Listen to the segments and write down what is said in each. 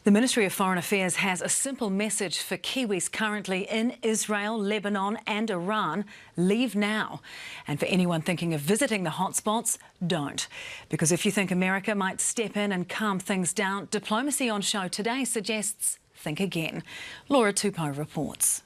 The Ministry of Foreign Affairs has a simple message for Kiwis currently in Israel, Lebanon and Iran: leave now. And for anyone thinking of visiting the hotspots, don't. Because if you think America might step in and calm things down, Diplomacy on Show today suggests think again. Laura Tupou reports.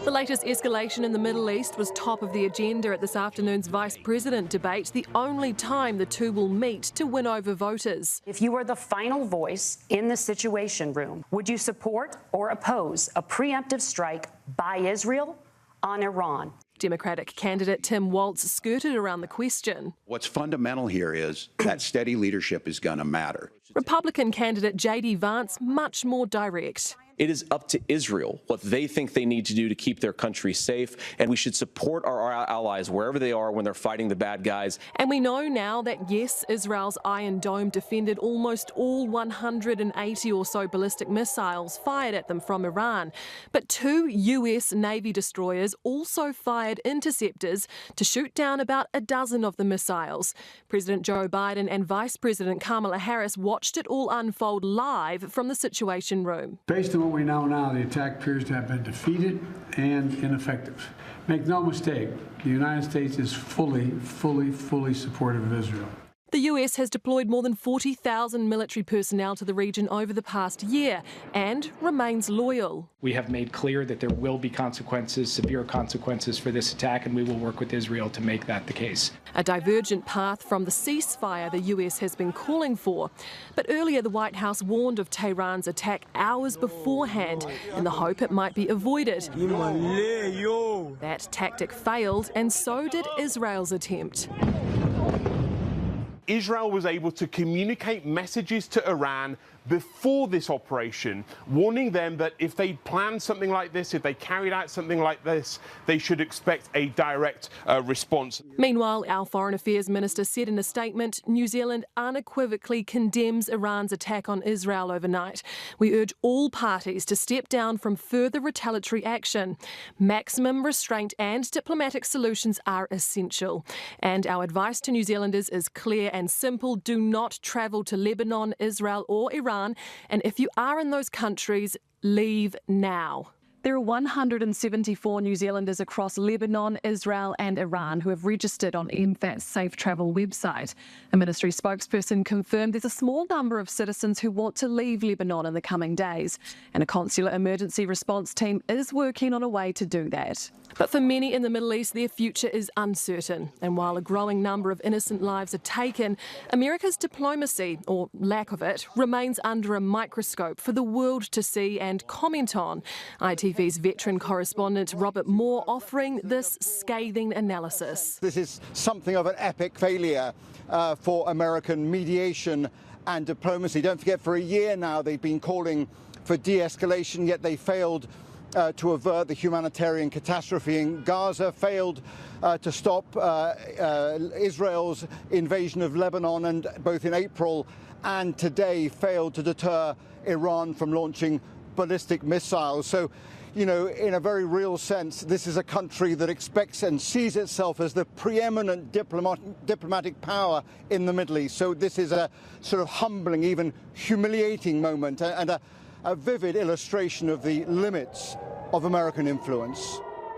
The latest escalation in the Middle East was top of the agenda at this afternoon's Vice President debate, the only time the two will meet to win over voters. If you were the final voice in the Situation Room, would you support or oppose a preemptive strike by Israel on Iran? Democratic candidate Tim Walz skirted around the question. What's fundamental here is that steady leadership is going to matter. Republican candidate J.D. Vance much more direct. It is up to Israel what they think they need to do to keep their country safe, and we should support our allies wherever they are when they're fighting the bad guys. And we know now that, yes, Israel's Iron Dome defended almost all 180 or so ballistic missiles fired at them from Iran. But two U.S. Navy destroyers also fired interceptors to shoot down about a dozen of the missiles. President Joe Biden and Vice President Kamala Harris watched it all unfold live from the Situation Room. Based on what we know now, the attack appears to have been defeated and ineffective. Make no mistake, the United States is fully supportive of Israel. The US has deployed more than 40,000 military personnel to the region over the past year and remains loyal. We have made clear that there will be consequences, severe consequences for this attack, and we will work with Israel to make that the case. A divergent path from the ceasefire the US has been calling for. But earlier the White House warned of Tehran's attack hours beforehand in the hope it might be avoided. That tactic failed, and so did Israel's attempt. Israel was able to communicate messages to Iran before this operation, warning them that if they planned something like this, if they carried out something like this, they should expect a direct response. Meanwhile, our Foreign Affairs Minister said in a statement, New Zealand unequivocally condemns Iran's attack on Israel overnight. We urge all parties to step down from further retaliatory action. Maximum restraint and diplomatic solutions are essential. And our advice to New Zealanders is clear and simple: do not travel to Lebanon, Israel or Iran. And if you are in those countries, leave now. There are 174 New Zealanders across Lebanon, Israel and Iran who have registered on MFAT's Safe Travel website. A ministry spokesperson confirmed there's a small number of citizens who want to leave Lebanon in the coming days, and a consular emergency response team is working on a way to do that. But for many in the Middle East, their future is uncertain. And while a growing number of innocent lives are taken, America's diplomacy, or lack of it, remains under a microscope for the world to see and comment on. ITV's veteran correspondent Robert Moore offering this scathing analysis. This is something of an epic failure for American mediation and diplomacy. Don't forget, for a year now they've been calling for de-escalation, yet they failed to avert the humanitarian catastrophe in Gaza, failed to stop Israel's invasion of Lebanon, and both in April and today failed to deter Iran from launching ballistic missiles. So, you know, in a very real sense, this is a country that expects and sees itself as the preeminent diplomatic power in the Middle East. So this is a sort of humbling, even humiliating moment, and a vivid illustration of the limits of American influence.